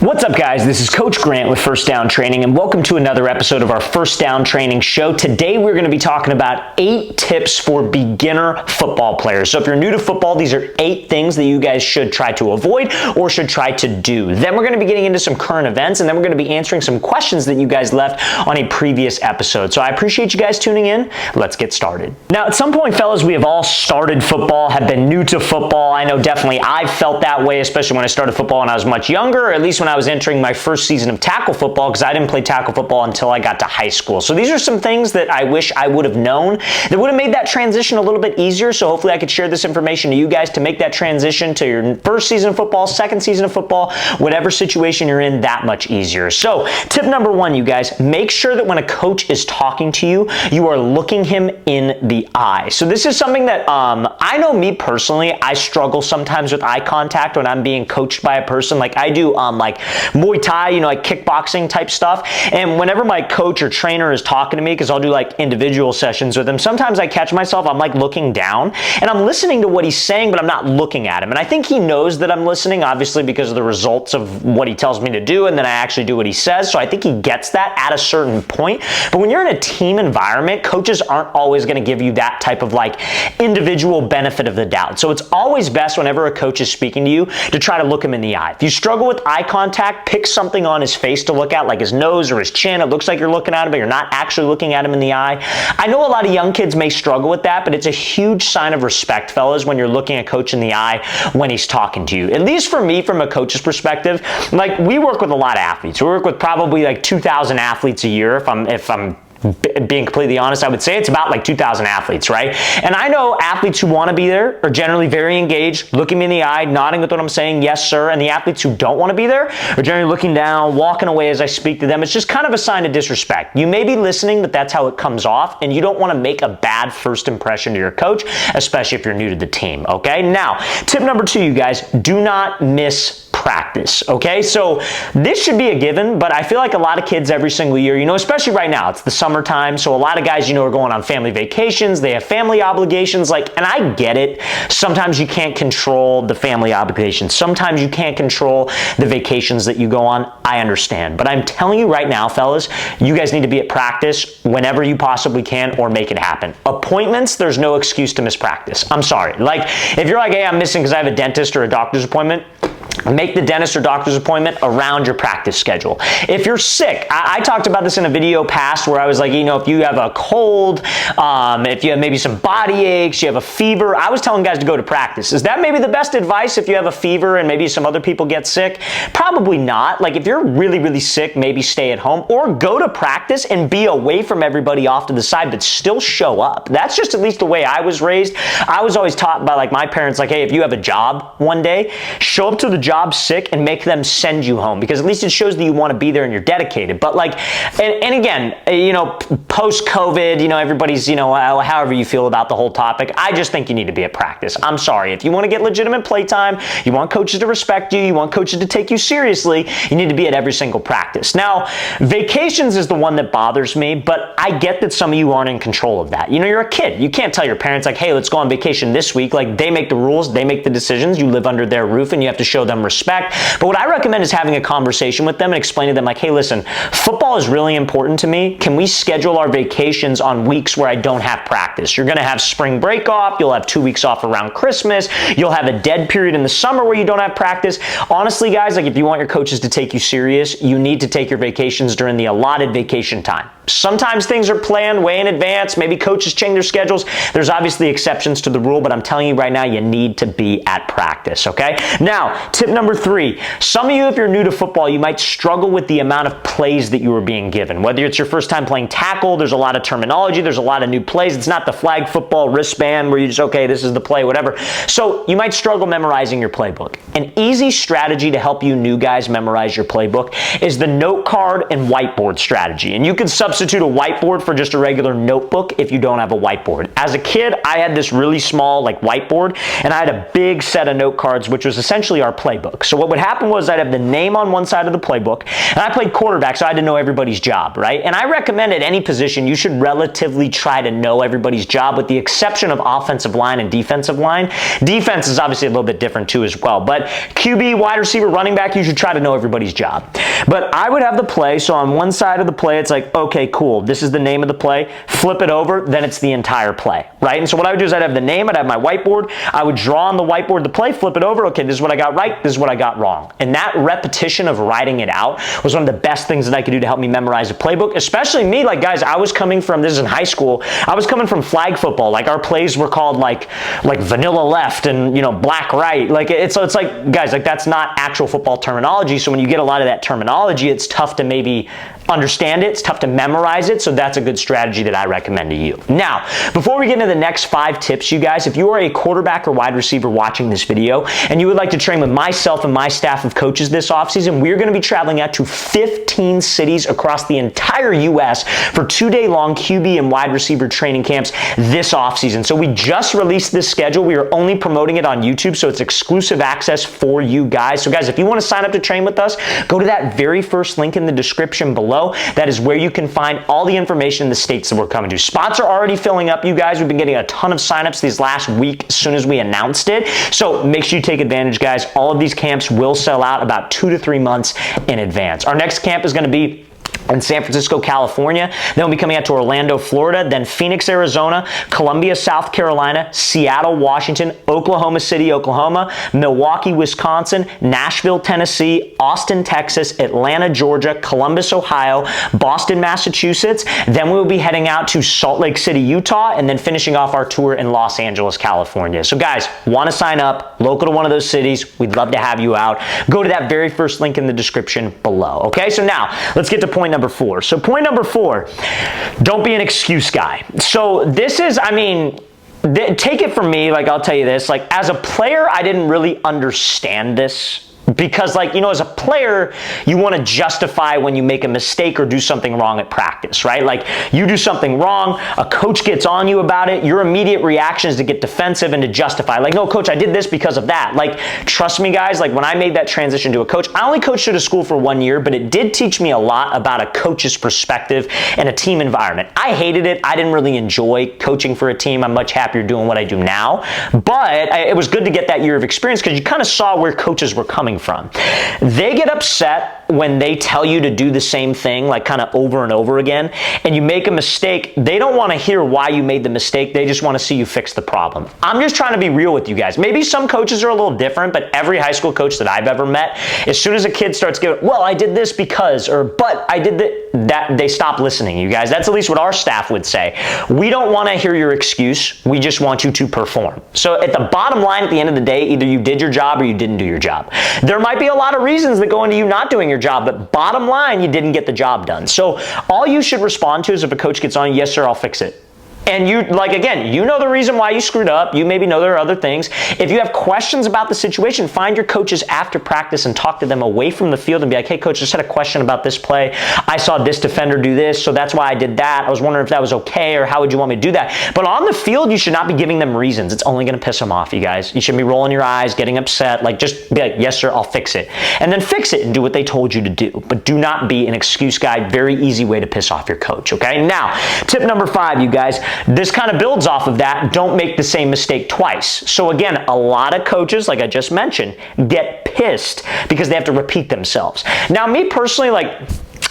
What's up, guys? This is Coach Grant with First Down Training, and welcome to another episode of our First Down Training show. Today, we're going to be talking about 8 tips for beginner football players. So if you're new to football, these are 8 things that you guys should try to avoid or should try to do. Then we're going to be getting into some current events, and then we're going to be answering some questions that you guys left on a previous episode. So I appreciate you guys tuning in. Let's get started. Now, at some point, fellas, we have all started football, have been new to football. I know definitely I felt that way, especially when I started football when I was much younger, or at least when I was entering my first season of tackle football, because I didn't play tackle football until I got to high school. So these are some things that I wish I would have known that would have made that transition a little bit easier. So hopefully I could share this information to you guys to make that transition to your first season of football, second season of football, whatever situation you're in, that much easier. So tip number 1, you guys, make sure that when a coach is talking to you, you are looking him in the eye. So this is something that I know me personally, I struggle sometimes with eye contact when I'm being coached by a person. Like I do like Muay Thai, like kickboxing type stuff. And whenever my coach or trainer is talking to me, because I'll do like individual sessions with him, sometimes I catch myself, I'm like looking down and I'm listening to what he's saying, but I'm not looking at him. And I think he knows that I'm listening, obviously, because of the results of what he tells me to do, and then I actually do what he says. So I think he gets that at a certain point. But when you're in a team environment, coaches aren't always going to give you that type of like individual benefit of the doubt. So it's always best whenever a coach is speaking to you to try to look him in the eye. If you struggle with eye contact, pick something on his face to look at, like his nose or his chin. It looks like you're looking at him, but you're not actually looking at him in the eye. I know a lot of young kids may struggle with that, but it's a huge sign of respect, fellas, when you're looking a coach in the eye when he's talking to you. At least for me, from a coach's perspective, like we work with a lot of athletes. We work with probably like 2,000 athletes a year, if I'm being completely honest. I would say it's about like 2,000 athletes, right? And I know athletes who want to be there are generally very engaged, looking me in the eye, nodding with what I'm saying, yes, sir. And the athletes who don't want to be there are generally looking down, walking away as I speak to them. It's just kind of a sign of disrespect. You may be listening, but that's how it comes off, and you don't want to make a bad first impression to your coach, especially if you're new to the team, okay? Now, tip number 2, you guys, do not miss practice, okay? So this should be a given, but I feel like a lot of kids every single year, especially right now, it's the summertime, so a lot of guys, are going on family vacations, they have family obligations, and I get it. Sometimes you can't control the family obligations. Sometimes you can't control the vacations that you go on. I understand. But I'm telling you right now, fellas, you guys need to be at practice whenever you possibly can or make it happen. Appointments, there's no excuse to miss practice. I'm sorry. Like, if you're like, hey, I'm missing because I have a dentist or a doctor's appointment, make the dentist or doctor's appointment around your practice schedule. If you're sick, I talked about this in a video past where I was like, if you have a cold, if you have maybe some body aches, you have a fever, I was telling guys to go to practice. Is that maybe the best advice if you have a fever and maybe some other people get sick? Probably not. Like if you're really, really sick, maybe stay at home or go to practice and be away from everybody off to the side, but still show up. That's just at least the way I was raised. I was always taught by like my parents, like, hey, if you have a job one day, show up to the job sick and make them send you home, because at least it shows that you want to be there and you're dedicated. But like, and again, post-COVID, everybody's, however you feel about the whole topic, I just think you need to be at practice. I'm sorry. If you want to get legitimate playtime, you want coaches to respect you, you want coaches to take you seriously, you need to be at every single practice. Now, vacations is the one that bothers me, but I get that some of you aren't in control of that. You're a kid. You can't tell your parents like, hey, let's go on vacation this week. Like, they make the rules, they make the decisions, you live under their roof, and you have to show them respect. But what I recommend is having a conversation with them and explaining to them like, hey, listen, football is really important to me. Can we schedule our vacations on weeks where I don't have practice? You're going to have spring break off. You'll have 2 weeks off around Christmas. You'll have a dead period in the summer where you don't have practice. Honestly, guys, like if you want your coaches to take you serious, you need to take your vacations during the allotted vacation time. Sometimes things are planned way in advance. Maybe coaches change their schedules. There's obviously exceptions to the rule, but I'm telling you right now, you need to be at practice, okay? Now, tip number 3. Some of you, if you're new to football, you might struggle with the amount of plays that you are being given. Whether it's your first time playing tackle, there's a lot of terminology, there's a lot of new plays. It's not the flag football wristband where you just, okay, this is the play, whatever. So you might struggle memorizing your playbook. An easy strategy to help you new guys memorize your playbook is the note card and whiteboard strategy. And you can substitute a whiteboard for just a regular notebook if you don't have a whiteboard. As a kid, I had this really small like whiteboard, and I had a big set of note cards, which was essentially our playbook. So what would happen was I'd have the name on one side of the playbook, and I played quarterback, so I had to know everybody's job, right? And I recommend at any position, you should relatively try to know everybody's job with the exception of offensive line and defensive line. Defense is obviously a little bit different too as well, but QB, wide receiver, running back, you should try to know everybody's job. But I would have the play, so on one side of the play, it's like, okay, cool, this is the name of the play, flip it over, then it's the entire play, right? And so what I would do is I'd have the name, I'd have my whiteboard, I would draw on the whiteboard the play, flip it over, okay, this is what I got right, this is what I got wrong. And that repetition of writing it out was one of the best things that I could do to help me memorize a playbook, especially me, like guys, I was coming from, this is in high school, I was coming from flag football, like our plays were called like vanilla left and, you know, black right, like it's like, guys, like that's not actual football terminology, so when you get a lot of that terminology, it's tough to maybe understand it, it's tough to memorize it, so that's a good strategy that I recommend to you. Now, before we get into the next 5 tips, you guys, if you are a quarterback or wide receiver watching this video and you would like to train with myself and my staff of coaches this offseason, we're going to be traveling out to 15 cities across the entire U.S. for 2-day-long QB and wide receiver training camps this offseason. So we just released this schedule. We are only promoting it on YouTube, so it's exclusive access for you guys. So guys, if you want to sign up to train with us, go to that very first link in the description below. That is where you can find all the information in the states that we're coming to. Spots are already filling up, you guys. We've been getting a ton of signups these last week as soon as we announced it. So make sure you take advantage, guys. All of these camps will sell out about 2 to 3 months in advance. Our next camp is going to be in San Francisco, California. Then we'll be coming out to Orlando, Florida, then Phoenix, Arizona, Columbia, South Carolina, Seattle, Washington, Oklahoma City, Oklahoma, Milwaukee, Wisconsin, Nashville, Tennessee, Austin, Texas, Atlanta, Georgia, Columbus, Ohio, Boston, Massachusetts. Then we'll be heading out to Salt Lake City, Utah, and then finishing off our tour in Los Angeles, California. So guys, want to sign up, local to one of those cities, we'd love to have you out. Go to that very first link in the description below. Okay, so now let's get to point number 4. So point number 4, don't be an excuse guy. So this is, I mean, take it from me, like I'll tell you this, like as a player, I didn't really understand this. Because, like, you know, as a player, you want to justify when you make a mistake or do something wrong at practice, right? Like, you do something wrong, a coach gets on you about it, your immediate reaction is to get defensive and to justify. Like, no, coach, I did this because of that. Like, trust me, guys, like, when I made that transition to a coach, I only coached at a school for 1 year, but it did teach me a lot about a coach's perspective and a team environment. I hated it. I didn't really enjoy coaching for a team. I'm much happier doing what I do now. But it was good to get that year of experience because you kind of saw where coaches were coming from. They get upset when they tell you to do the same thing, like kind of over and over again, and you make a mistake. They don't want to hear why you made the mistake. They just want to see you fix the problem. I'm just trying to be real with you guys. Maybe some coaches are a little different, but every high school coach that I've ever met, as soon as a kid starts giving, well, I did this because, or but I did that, they stop listening, you guys. That's at least what our staff would say. We don't want to hear your excuse. We just want you to perform. So at the bottom line, at the end of the day, either you did your job or you didn't do your job. There might be a lot of reasons that go into you not doing your job, but bottom line, you didn't get the job done. So all you should respond to is if a coach gets on, yes, sir, I'll fix it. And you, like, again, you know the reason why you screwed up. You maybe know there are other things. If you have questions about the situation, find your coaches after practice and talk to them away from the field and be like, hey, coach, I just had a question about this play. I saw this defender do this, so that's why I did that. I was wondering if that was okay, or how would you want me to do that? But on the field, you should not be giving them reasons. It's only going to piss them off, you guys. You shouldn't be rolling your eyes, getting upset. Like, just be like, yes, sir, I'll fix it. And then fix it and do what they told you to do. But do not be an excuse guy. Very easy way to piss off your coach, okay? Now, tip number 5, you guys, this kind of builds off of that. Don't make the same mistake twice. So again, a lot of coaches, like I just mentioned, get pissed because they have to repeat themselves. Now, me personally, like,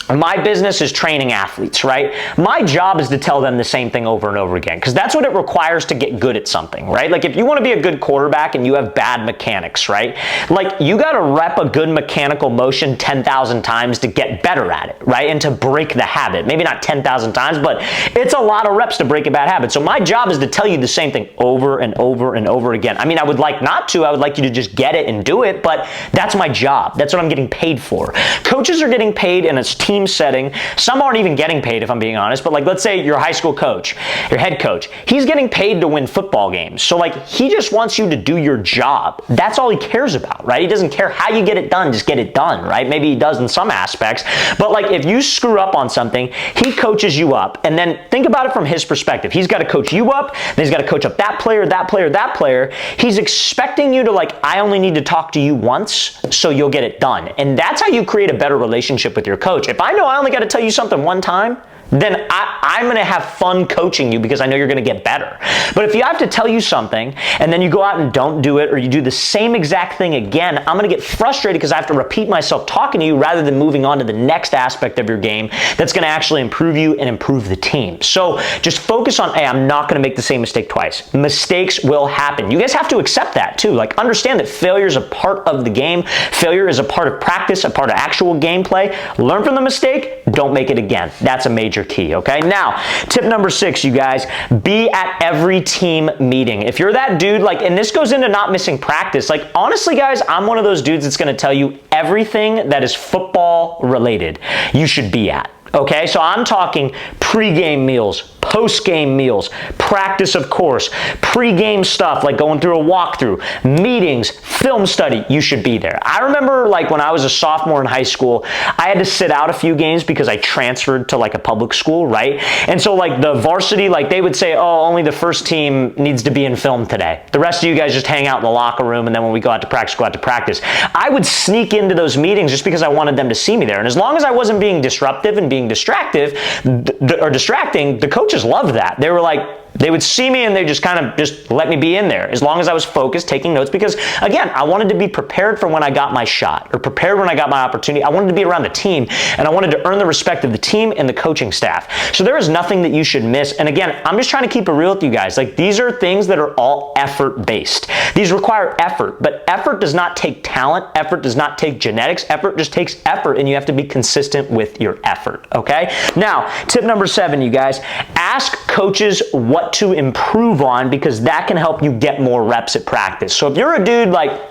my business is training athletes, right? My job is to tell them the same thing over and over again because that's what it requires to get good at something, right? Like if you want to be a good quarterback and you have bad mechanics, right? Like you got to rep a good mechanical motion 10,000 times to get better at it, right? And to break the habit. Maybe not 10,000 times, but it's a lot of reps to break a bad habit. So my job is to tell you the same thing over and over and over again. I mean, I would like not to. I would like you to just get it and do it, but that's my job. That's what I'm getting paid for. Coaches are getting paid in a team team setting. Some aren't even getting paid, if I'm being honest, but like, let's say your high school coach, your head coach, he's getting paid to win football games. So like, he just wants you to do your job. That's all he cares about, right? He doesn't care how you get it done, just get it done, right? Maybe he does in some aspects, but like, if you screw up on something, he coaches you up. And then think about it from his perspective. He's got to coach you up, then he's got to coach up that player, that player, that player. He's expecting you to like, I only need to talk to you once, so you'll get it done. And that's how you create a better relationship with your coach. If I know I only got to tell you something one time, then I'm going to have fun coaching you because I know you're going to get better. But if you have to tell you something and then you go out and don't do it, or you do the same exact thing again, I'm going to get frustrated because I have to repeat myself talking to you rather than moving on to the next aspect of your game that's going to actually improve you and improve the team. So just focus on, hey, I'm not going to make the same mistake twice. Mistakes will happen. You guys have to accept that too. Like, understand that failure is a part of the game. Failure is a part of practice, a part of actual gameplay. Learn from the mistake. Don't make it again. That's a major key, okay? Now, tip number 6, you guys, be at every team meeting. If you're that dude, like, and this goes into not missing practice, like, honestly, guys, I'm one of those dudes that's going to tell you everything that is football related you should be at. Okay, so I'm talking pre-game meals, post-game meals, practice, of course, pre-game stuff like going through a walkthrough, meetings, film study, you should be there. I remember like when I was a sophomore in high school, I had to sit out a few games because I transferred to like a public school, right? And so like the varsity, like they would say, oh, only the first team needs to be in film today. The rest of you guys just hang out in the locker room, and then when we go out to practice, go out to practice. I would sneak into those meetings just because I wanted them to see me there. And as long as I wasn't being disruptive and being distracting, the coaches loved that. They were like, they would see me and they just kind of just let me be in there as long as I was focused, taking notes, because again, I wanted to be prepared for when I got my shot, or prepared when I got my opportunity. I wanted to be around the team, and I wanted to earn the respect of the team and the coaching staff. So there is nothing that you should miss. And again, I'm just trying to keep it real with you guys. Like, these are things that are all effort based. These require effort, but effort does not take talent. Effort does not take genetics. Effort just takes effort, and you have to be consistent with your effort. Okay. Now, tip number 7, you guys, ask coaches what to improve on, because that can help you get more reps at practice. So if you're a dude like,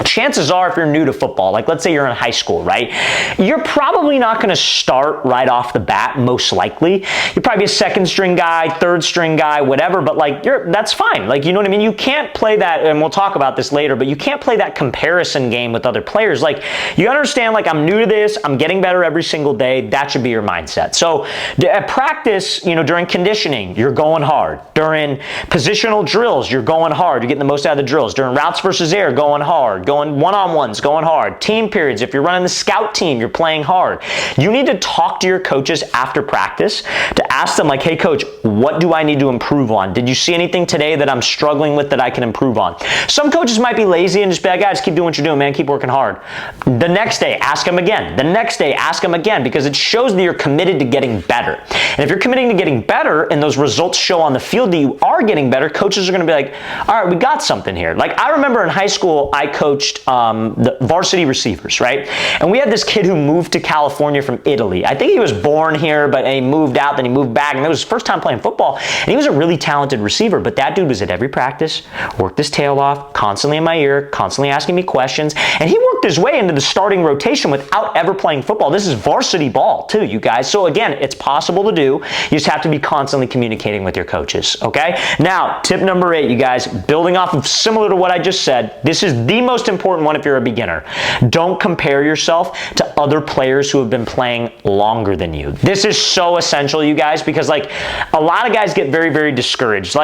chances are, if you're new to football, like let's say you're in high school, right? You're probably not going to start right off the bat, most likely. You're probably a second string guy, third string guy, whatever, but like that's fine. Like, you know what I mean? You can't play that, and we'll talk about this later, but you can't play that comparison game with other players. Like, you understand, like, I'm new to this, I'm getting better every single day. That should be your mindset. So at practice, you know, during conditioning, you're going hard. During positional drills, you're going hard. You're getting the most out of the drills. During routes versus air, going hard. Going one-on-ones, going hard. Team periods, if you're running the scout team, you're playing hard. You need to talk to your coaches after practice to ask them like, hey coach, what do I need to improve on? Did you see anything today that I'm struggling with that I can improve on? Some coaches might be lazy and just be like, guys, keep doing what you're doing, man. Keep working hard. The next day, ask them again. The next day, ask them again, because it shows that you're committed to getting better. And if you're committing to getting better and those results show on the field that you are getting better, coaches are going to be like, all right, we got something here. Like, I remember in high school, I coached the varsity receivers, right? And we had this kid who moved to California from Italy. I think he was born here, but he moved out, then he moved back, and it was his first time playing football. And he was a really talented receiver, but that dude was at every practice, worked his tail off, constantly in my ear, constantly asking me questions, and he worked his way into the starting rotation without ever playing football. This is varsity ball too, you guys. So again, it's possible to do. You just have to be constantly communicating with your coaches, okay? Now, tip number 8, you guys, building off of similar to what I just said, this is the most important one if you're a beginner. Don't compare yourself to other players who have been playing longer than you. This is so essential, you guys, because like a lot of guys get very, very discouraged.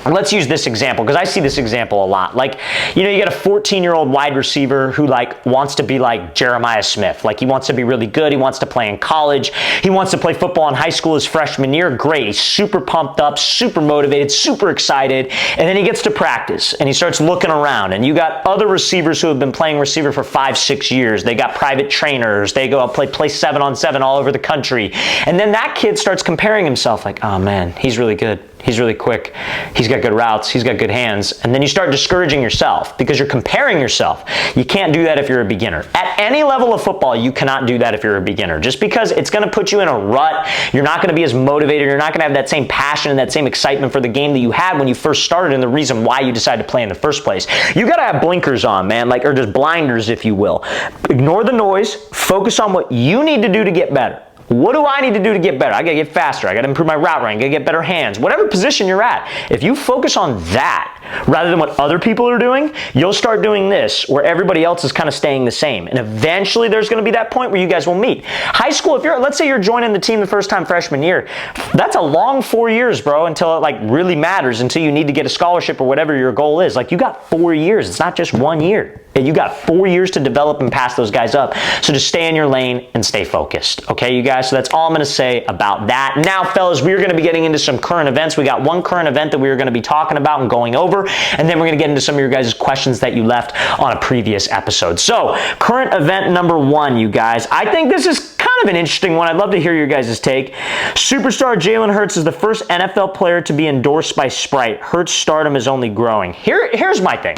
Let's use this example, because I see this example a lot. Like, you know, you got a 14-year-old wide receiver who like wants to be like Jeremiah Smith. Like, he wants to be really good. He wants to play in college. He wants to play football in high school his freshman year. Great. He's super pumped up, super motivated, super excited. And then he gets to practice and he starts looking around, and you got other receivers who have been playing receiver for 5-6 years. They got private trainers. They go play 7-on-7 all over the country. And then that kid starts comparing himself like, oh man, he's really good. he's really quick, he's got good routes, he's got good hands, and then you start discouraging yourself because you're comparing yourself. You can't do that if you're a beginner. At any level of football, you cannot do that if you're a beginner. Just because it's going to put you in a rut, you're not going to be as motivated, you're not going to have that same passion and that same excitement for the game that you had when you first started and the reason why you decided to play in the first place. You got to have blinkers on, man, or just blinders, if you will. Ignore the noise, focus on what you need to do to get better. What do I need to do to get better? I gotta get faster. I gotta improve my route running. I gotta get better hands. Whatever position you're at, if you focus on that rather than what other people are doing, you'll start doing this where everybody else is kind of staying the same. And eventually there's gonna be that point where you guys will meet. High school, let's say you're joining the team the first time freshman year, that's a long 4 years, bro, until it like really matters, until you need to get a scholarship or whatever your goal is. Like you got 4 years. It's not just 1 year. You got 4 years to develop and pass those guys up. So just stay in your lane and stay focused. Okay, you guys? So that's all I'm going to say about that. Now, fellas, we're going to be getting into some current events. We got one current event that we are going to be talking about and going over, and then we're going to get into some of your guys' questions that you left on a previous episode. So, current event number 1, you guys. I think this is kind of an interesting one. I'd love to hear your guys' take. Superstar Jalen Hurts is the first NFL player to be endorsed by Sprite. Hurts' stardom is only growing. Here's my thing.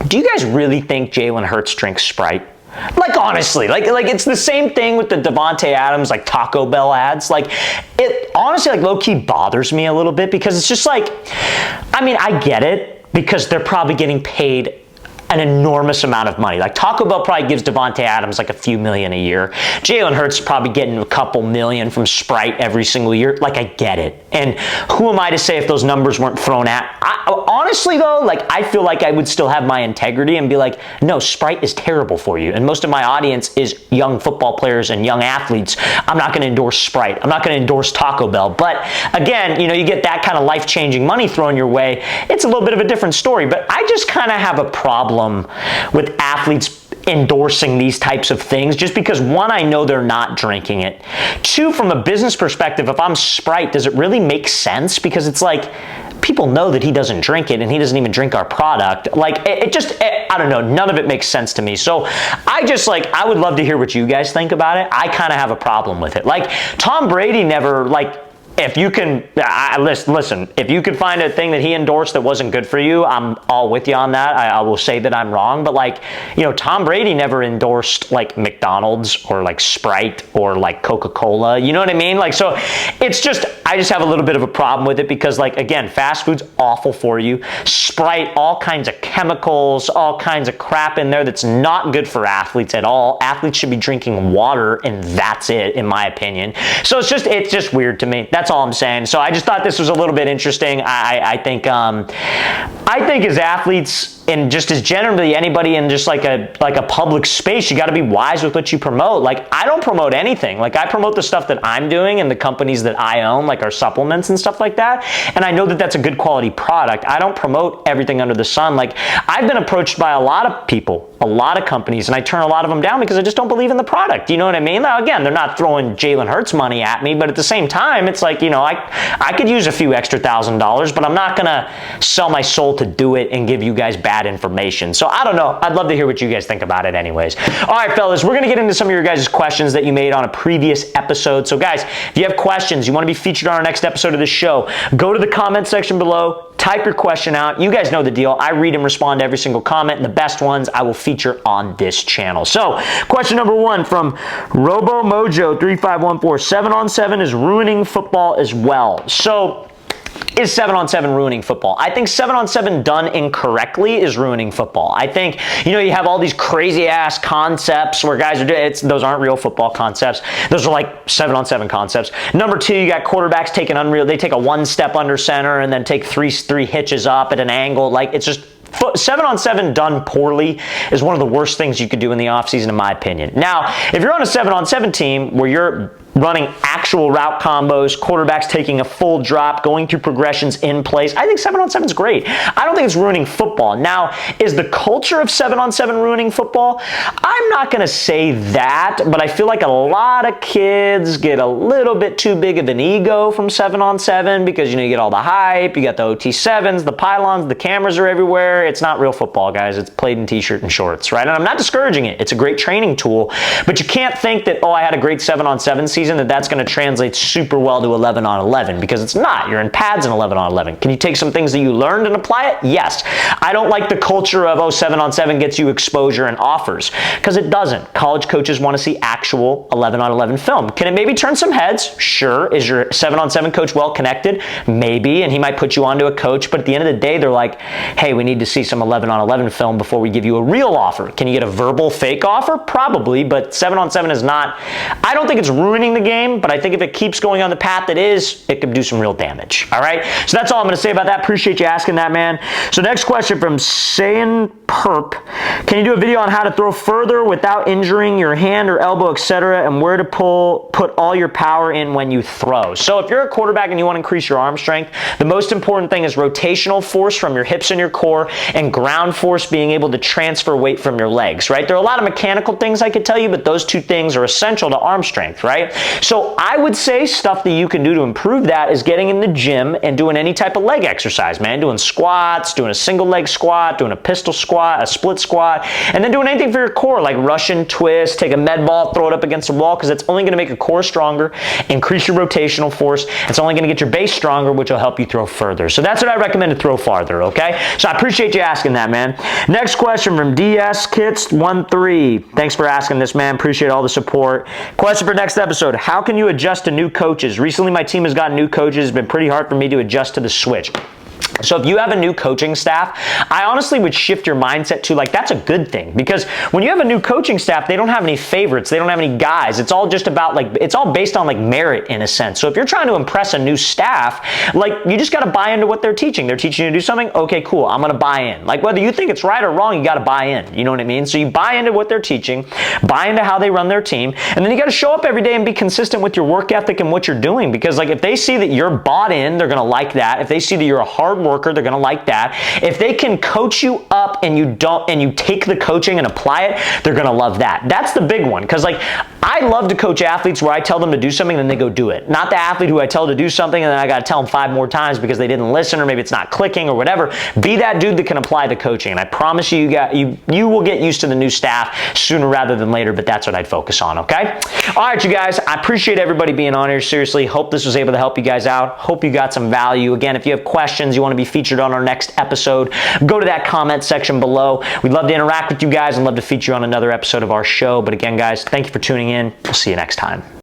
Do you guys really think Jalen Hurts drinks Sprite? Like honestly, like it's the same thing with the Davante Adams like Taco Bell ads. Like it honestly like low-key bothers me a little bit because it's just like, I mean, I get it because they're probably getting paid an enormous amount of money. Like Taco Bell probably gives Davante Adams like a few million a year. Jalen Hurts is probably getting a couple million from Sprite every single year. Like I get it. And who am I to say if those numbers weren't thrown at? Honestly though, like I feel like I would still have my integrity and be like, no, Sprite is terrible for you. And most of my audience is young football players and young athletes. I'm not going to endorse Sprite. I'm not going to endorse Taco Bell. But again, you know, you get that kind of life-changing money thrown your way. It's a little bit of a different story. But I just kind of have a problem with athletes endorsing these types of things just because, one, I know they're not drinking it. Two, from a business perspective, if I'm Sprite, does it really make sense? Because it's like, people know that he doesn't drink it and he doesn't even drink our product. Like, I don't know, none of it makes sense to me. So I would love to hear what you guys think about it. I kind of have a problem with it. Like, Tom Brady never, like, if you can, listen, if you could find a thing that he endorsed that wasn't good for you, I'm all with you on that. I will say that I'm wrong, but like, you know, Tom Brady never endorsed like McDonald's or like Sprite or like Coca-Cola. You know what I mean? Like, so it's just, I just have a little bit of a problem with it because like, again, fast food's awful for you. Sprite, all kinds of chemicals, all kinds of crap in there that's not good for athletes at all. Athletes should be drinking water and that's it, in my opinion. So it's just weird to me. That's all I'm saying. So I just thought this was a little bit interesting. I think as athletes and just as generally anybody in just like a public space, you got to be wise with what you promote. Like I don't promote anything. Like I promote the stuff that I'm doing and the companies that I own, like our supplements and stuff like that. And I know that that's a good quality product. I don't promote everything under the sun. Like I've been approached by a lot of people, a lot of companies, and I turn a lot of them down because I just don't believe in the product. You know what I mean? Now, again, they're not throwing Jalen Hurts money at me, but at the same time, it's like, you know, I could use a few extra $1,000, but I'm not going to sell my soul to do it and give you guys bad information. So I don't know. I'd love to hear what you guys think about it anyways. All right, fellas, we're going to get into some of your guys' questions that you made on a previous episode. So guys, if you have questions, you want to be featured on our next episode of the show, go to the comment section below, type your question out. You guys know the deal. I read and respond to every single comment, and the best ones I will feature on this channel. So, question number 1 from RoboMojo3514. 7-on-7 is ruining football as well. So, is 7-on-7 ruining football? I think 7-on-7 done incorrectly is ruining football. I think, you know, you have all these crazy ass concepts where guys are doing, those aren't real football concepts. Those are like 7-on-7 concepts. Number 2, you got quarterbacks taking they take a 1-step under center and then take three hitches up at an angle. Like it's just 7-on-7 done poorly is one of the worst things you could do in the offseason, in my opinion. Now, if you're on a 7-on-7 team where you're running actual route combos, quarterbacks taking a full drop, going through progressions in place, I think 7-on-7 is great. I don't think it's ruining football. Now, is the culture of 7-on-7 ruining football? I'm not going to say that, but I feel like a lot of kids get a little bit too big of an ego from 7-on-7 because, you know, you get all the hype, you got the OT7s, the pylons, the cameras are everywhere. It's not real football, guys. It's played in t-shirt and shorts, right? And I'm not discouraging it. It's a great training tool, but you can't think that, oh, I had a great 7-on-7 season season that that's going to translate super well to 11 on 11, because it's not. You're in pads in 11 on 11. Can you take some things that you learned and apply it? Yes. I don't like the culture of, oh, 7 on 7 gets you exposure and offers, because it doesn't. College coaches want to see actual 11 on 11 film. Can it maybe turn some heads? Sure. Is your 7 on 7 coach well connected? Maybe, and he might put you onto a coach, but at the end of the day, they're like, hey, we need to see some 11 on 11 film before we give you a real offer. Can you get a verbal fake offer? Probably, but 7 on 7 is not. I don't think it's ruining the game, but I think if it keeps going on the path it is, it could do some real damage. All right? So that's all I'm going to say about that. Appreciate you asking that, man. So next question from Sayin Perp. Can you do a video on how to throw further without injuring your hand or elbow, etc., and where to put all your power in when you throw? So if you're a quarterback and you want to increase your arm strength, the most important thing is rotational force from your hips and your core, and ground force, being able to transfer weight from your legs, right? There are a lot of mechanical things I could tell you, but those two things are essential to arm strength, right? So I would say stuff that you can do to improve that is getting in the gym and doing any type of leg exercise, man. Doing squats, doing a single leg squat, doing a pistol squat, a split squat, and then doing anything for your core, like Russian twist, take a med ball, throw it up against the wall, because it's only going to make your core stronger, increase your rotational force. It's only going to get your base stronger, which will help you throw further. So that's what I recommend, to throw farther, okay? So I appreciate you asking that, man. Next question from DS Kits 13. Thanks for asking this, man. Appreciate all the support. Question for next episode: how can you adjust to new coaches? Recently, my team has gotten new coaches. It's been pretty hard for me to adjust to the switch. So if you have a new coaching staff, I honestly would shift your mindset to, like, that's a good thing, because when you have a new coaching staff, they don't have any favorites. They don't have any guys. It's all just about, like, it's all based on, like, merit in a sense. So if you're trying to impress a new staff, like, you just got to buy into what they're teaching. They're teaching you to do something. Okay, cool. I'm going to buy in. Like, whether you think it's right or wrong, you got to buy in. You know what I mean? So you buy into what they're teaching, buy into how they run their team, and then you got to show up every day and be consistent with your work ethic and what you're doing, because, like, if they see that you're bought in, they're going to like that. If they see that you're a hard worker, they're going to like that. If they can coach you up and you take the coaching and apply it, they're going to love that. That's the big one, because, like, I love to coach athletes where I tell them to do something and then they go do it. Not the athlete who I tell to do something and then I got to tell them 5 more times because they didn't listen, or maybe it's not clicking or whatever. Be that dude that can apply the coaching, and I promise you, you will get used to the new staff sooner rather than later, but that's what I'd focus on, okay? All right, you guys, I appreciate everybody being on here. Seriously, hope this was able to help you guys out. Hope you got some value. Again, if you have questions, you want to be featured on our next episode, go to that comment section below. We'd love to interact with you guys and love to feature you on another episode of our show. But again, guys, thank you for tuning in. We'll see you next time.